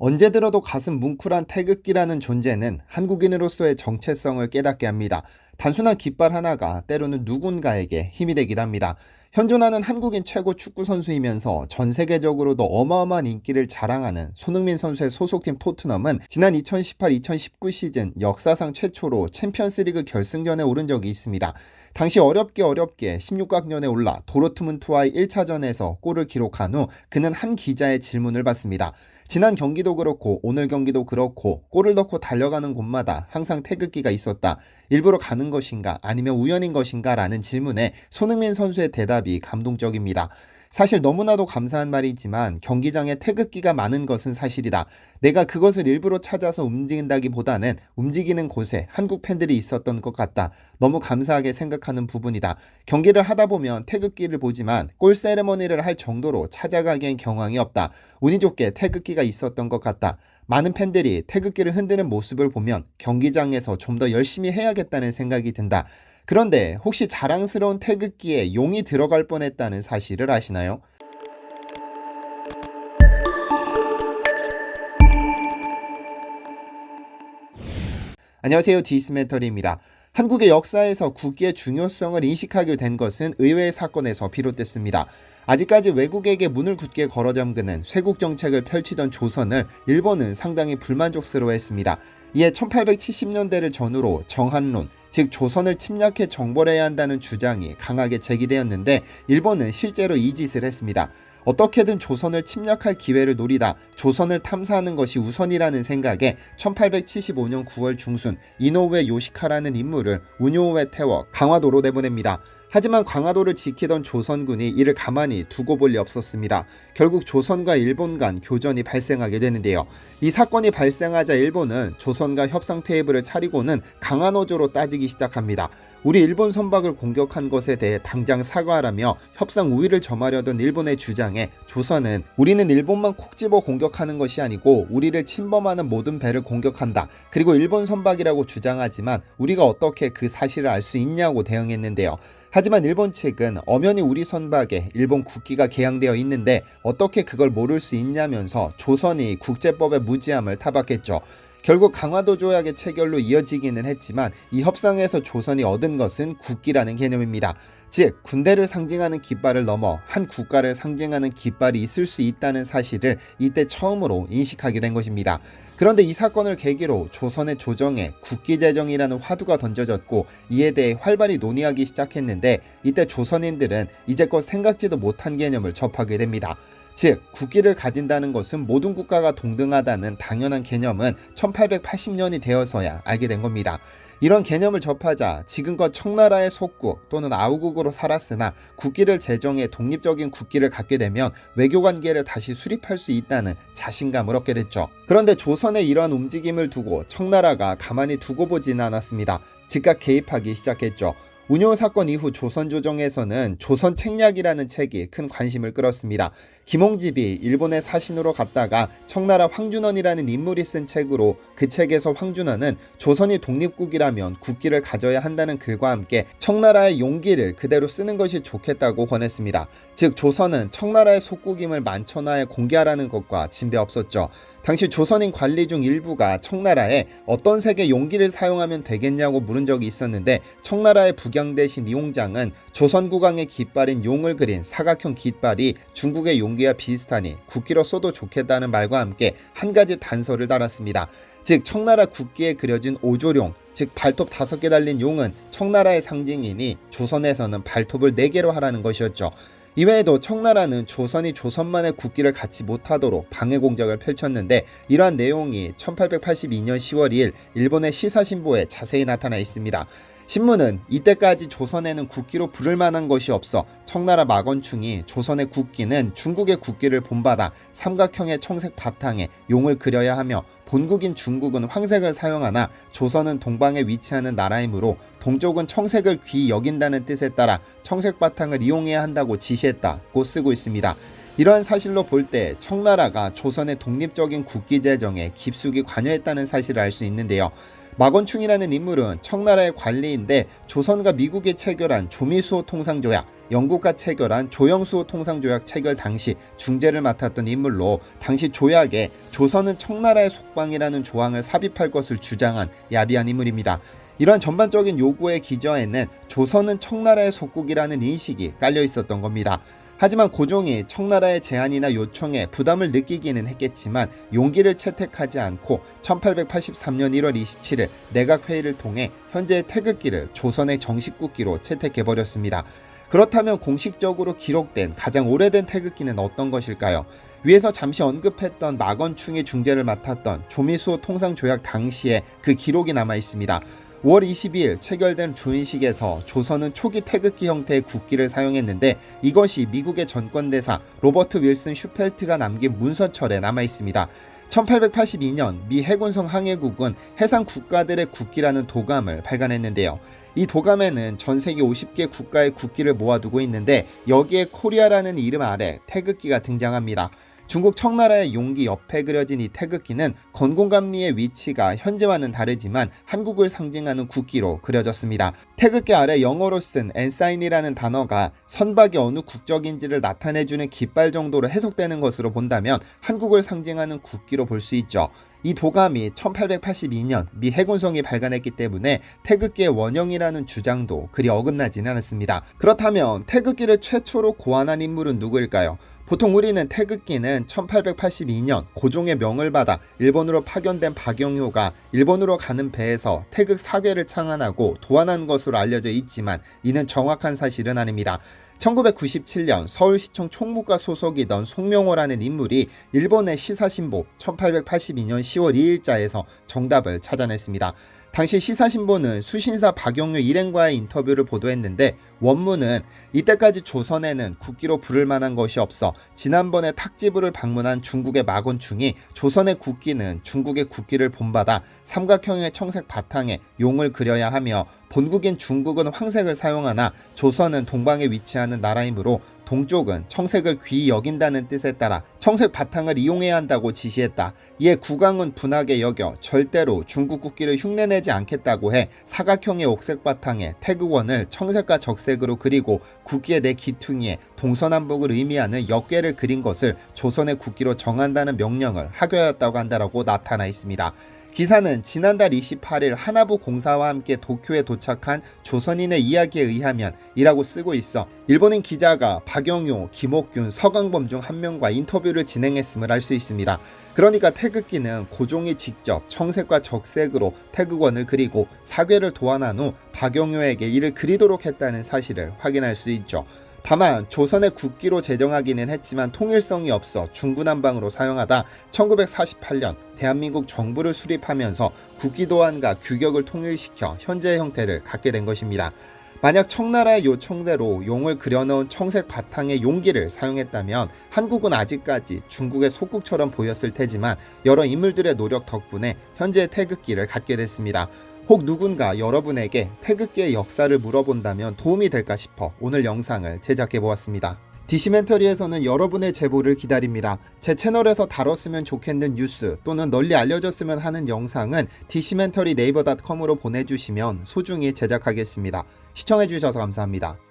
언제 들어도 가슴 뭉클한 태극기라는 존재는 한국인으로서의 정체성을 깨닫게 합니다. 단순한 깃발 하나가 때로는 누군가에게 힘이 되기도 합니다. 현존하는 한국인 최고 축구 선수이면서 전 세계적으로도 어마어마한 인기를 자랑하는 손흥민 선수의 소속팀 토트넘은 지난 2018-2019 시즌 역사상 최초로 챔피언스리그 결승전에 오른 적이 있습니다. 당시 어렵게 16강전에 올라 도르트문트와의 1차전에서 골을 기록한 후 그는 한 기자의 질문을 받습니다. 지난 경기도 그렇고 오늘 경기도 그렇고 골을 넣고 달려가는 곳마다 항상 태극기가 있었다. 일부러 가는 것인가 아니면 우연인 것인가 라는 질문에 손흥민 선수의 대답이 감동적입니다. 사실 너무나도 감사한 말이지만 경기장에 태극기가 많은 것은 사실이다. 내가 그것을 일부러 찾아서 움직인다기보다는 움직이는 곳에 한국 팬들이 있었던 것 같다. 너무 감사하게 생각하는 부분이다. 경기를 하다 보면 태극기를 보지만 골 세레머니를 할 정도로 찾아가기엔 경황이 없다. 운이 좋게 태극기가 있었던 것 같다. 많은 팬들이 태극기를 흔드는 모습을 보면 경기장에서 좀 더 열심히 해야겠다는 생각이 든다. 그런데 혹시 자랑스러운 태극기에 용이 들어갈 뻔했다는 사실을 아시나요? 안녕하세요. 디스멘터리입니다. 한국의 역사에서 국기의 중요성을 인식하게 된 것은 의외의 사건에서 비롯됐습니다. 아직까지 외국에게 문을 굳게 걸어 잠그는 쇄국 정책을 펼치던 조선을 일본은 상당히 불만족스러워했습니다. 이에 1870년대를 전후로 정한론, 즉 조선을 침략해 정벌해야 한다는 주장이 강하게 제기되었는데 일본은 실제로 이 짓을 했습니다. 어떻게든 조선을 침략할 기회를 노리다 조선을 탐사하는 것이 우선이라는 생각에 1875년 9월 중순 이노우에 요시카라는 인물을 우뇨우에 태워 강화도로 내보냅니다. 하지만 강화도를 지키던 조선군이 이를 가만히 두고 볼 리 없었습니다. 결국 조선과 일본 간 교전이 발생하게 되는데요. 이 사건이 발생하자 일본은 조선과 협상 테이블을 차리고는 강화도조로 따지기 시작합니다. 우리 일본 선박을 공격한 것에 대해 당장 사과하라며 협상 우위를 점하려던 일본의 주장에 조선은 우리는 일본만 콕 집어 공격하는 것이 아니고 우리를 침범하는 모든 배를 공격한다. 그리고 일본 선박이라고 주장하지만 우리가 어떻게 그 사실을 알 수 있냐고 대응했는데요. 하지만 일본 측은 엄연히 우리 선박에 일본 국기가 개양되어 있는데 어떻게 그걸 모를 수 있냐면서 조선이 국제법의 무지함을 타박했죠. 결국 강화도 조약의 체결로 이어지기는 했지만 이 협상에서 조선이 얻은 것은 국기라는 개념입니다. 즉 군대를 상징하는 깃발을 넘어 한 국가를 상징하는 깃발이 있을 수 있다는 사실을 이때 처음으로 인식하게 된 것입니다. 그런데 이 사건을 계기로 조선의 조정에 국기 제정이라는 화두가 던져졌고 이에 대해 활발히 논의하기 시작했는데 이때 조선인들은 이제껏 생각지도 못한 개념을 접하게 됩니다. 즉 국기를 가진다는 것은 모든 국가가 동등하다는 당연한 개념은 1880년이 되어서야 알게 된 겁니다. 이런 개념을 접하자 지금껏 청나라의 속국 또는 아우국으로 살았으나 국기를 제정해 독립적인 국기를 갖게 되면 외교관계를 다시 수립할 수 있다는 자신감을 얻게 됐죠. 그런데 조선의 이러한 움직임을 두고 청나라가 가만히 두고 보지는 않았습니다. 즉각 개입하기 시작했죠. 운요 사건 이후 조선 조정에서는 조선 책략이라는 책이 큰 관심을 끌었습니다. 김홍집이 일본의 사신으로 갔다가 청나라 황준원이라는 인물이 쓴 책으로 그 책에서 황준원은 조선이 독립국이라면 국기를 가져야 한다는 글과 함께 청나라의 용기를 그대로 쓰는 것이 좋겠다고 권했습니다. 즉 조선은 청나라의 속국임을 만천하에 공개하라는 것과 진배 없었죠. 당시 조선인 관리 중 일부가 청나라에 어떤 색의 용기를 사용하면 되겠냐고 물은 적이 있었는데 청나라의 북양대신 이홍장은 조선국왕의 깃발인 용을 그린 사각형 깃발이 중국의 용기와 비슷하니 국기로 써도 좋겠다는 말과 함께 한 가지 단서를 달았습니다. 즉 청나라 국기에 그려진 오조룡, 즉 발톱 5개 달린 용은 청나라의 상징이니 조선에서는 발톱을 4개로 하라는 것이었죠. 이외에도 청나라는 조선이 조선만의 국기를 갖지 못하도록 방해 공작을 펼쳤는데 이러한 내용이 1882년 10월 2일 일본의 시사신보에 자세히 나타나 있습니다. 신문은 이때까지 조선에는 국기로 부를 만한 것이 없어 청나라 막원충이 조선의 국기는 중국의 국기를 본받아 삼각형의 청색 바탕에 용을 그려야 하며 본국인 중국은 황색을 사용하나 조선은 동방에 위치하는 나라이므로 동쪽은 청색을 귀히 여긴다는 뜻에 따라 청색 바탕을 이용해야 한다고 지시했다고 쓰고 있습니다. 이러한 사실로 볼 때 청나라가 조선의 독립적인 국기 제정에 깊숙이 관여했다는 사실을 알 수 있는데요. 마건충이라는 인물은 청나라의 관리인데 조선과 미국이 체결한 조미수호 통상조약, 영국과 체결한 조영수호 통상조약 체결 당시 중재를 맡았던 인물로 당시 조약에 조선은 청나라의 속방이라는 조항을 삽입할 것을 주장한 야비한 인물입니다. 이러한 전반적인 요구의 기저에는 조선은 청나라의 속국이라는 인식이 깔려 있었던 겁니다. 하지만 고종이 청나라의 제안이나 요청에 부담을 느끼기는 했겠지만 용기를 채택하지 않고 1883년 1월 27일 내각회의를 통해 현재의 태극기를 조선의 정식 국기로 채택해버렸습니다. 그렇다면 공식적으로 기록된 가장 오래된 태극기는 어떤 것일까요? 위에서 잠시 언급했던 마건충이 중재를 맡았던 조미수호 통상조약 당시에 그 기록이 남아 있습니다. 5월 22일 체결된 조인식에서 조선은 초기 태극기 형태의 국기를 사용했는데 이것이 미국의 전권대사 로버트 윌슨 슈펠트가 남긴 문서철에 남아 있습니다. 1882년 미 해군성 항해국은 해상 국가들의 국기라는 도감을 발간했는데요. 이 도감에는 전 세계 50개 국가의 국기를 모아두고 있는데 여기에 코리아라는 이름 아래 태극기가 등장합니다. 중국 청나라의 용기 옆에 그려진 이 태극기는 건공감리의 위치가 현재와는 다르지만 한국을 상징하는 국기로 그려졌습니다. 태극기 아래 영어로 쓴 엔사인이라는 단어가 선박이 어느 국적인지를 나타내주는 깃발 정도로 해석되는 것으로 본다면 한국을 상징하는 국기로 볼 수 있죠. 이 도감이 1882년 미 해군성이 발간했기 때문에 태극기의 원형이라는 주장도 그리 어긋나지는 않았습니다. 그렇다면 태극기를 최초로 고안한 인물은 누구일까요? 보통 우리는 태극기는 1882년 고종의 명을 받아 일본으로 파견된 박영효가 일본으로 가는 배에서 태극 사괴를 창안하고 도안한 것으로 알려져 있지만 이는 정확한 사실은 아닙니다. 1997년 서울시청 총무과 소속이던 송명호라는 인물이 일본의 시사신보 1882년 10월 2일자에서 정답을 찾아냈습니다. 당시 시사신보는 수신사 박영효 일행과의 인터뷰를 보도했는데 원문은 이때까지 조선에는 국기로 부를 만한 것이 없어 지난번에 탁지부를 방문한 중국의 마건충이 조선의 국기는 중국의 국기를 본받아 삼각형의 청색 바탕에 용을 그려야 하며 본국인 중국은 황색을 사용하나 조선은 동방에 위치하는 나라이므로 동쪽은 청색을 귀히 여긴다는 뜻에 따라 청색 바탕을 이용해야 한다고 지시했다. 이에 국왕은 분하게 여겨 절대로 중국 국기를 흉내내지 않겠다고 해 사각형의 옥색 바탕에 태극원을 청색과 적색으로 그리고 국기의 네 기퉁이에 동서남북을 의미하는 역괴를 그린 것을 조선의 국기로 정한다는 명령을 하교하였다고 한다라고 나타나 있습니다. 기사는 지난달 28일 하나부 공사와 함께 도쿄에 도착한 조선인의 이야기에 의하면 이라고 쓰고 있어 일본인 기자가 박영효, 김옥균, 서강범 중 한 명과 인터뷰를 진행했음을 알 수 있습니다. 그러니까 태극기는 고종이 직접 청색과 적색으로 태극원을 그리고 사괴를 도안한 후 박영효에게 이를 그리도록 했다는 사실을 확인할 수 있죠. 다만 조선의 국기로 제정하기는 했지만 통일성이 없어 중구난방으로 사용하다 1948년 대한민국 정부를 수립하면서 국기 도안과 규격을 통일시켜 현재의 형태를 갖게 된 것입니다. 만약 청나라의 요청대로 용을 그려놓은 청색 바탕의 용기를 사용했다면 한국은 아직까지 중국의 속국처럼 보였을 테지만 여러 인물들의 노력 덕분에 현재의 태극기를 갖게 됐습니다. 혹 누군가 여러분에게 태극기의 역사를 물어본다면 도움이 될까 싶어 오늘 영상을 제작해보았습니다. 디시멘터리에서는 여러분의 제보를 기다립니다. 제 채널에서 다뤘으면 좋겠는 뉴스 또는 널리 알려졌으면 하는 영상은 디시멘터리 네이버.com으로 보내주시면 소중히 제작하겠습니다. 시청해주셔서 감사합니다.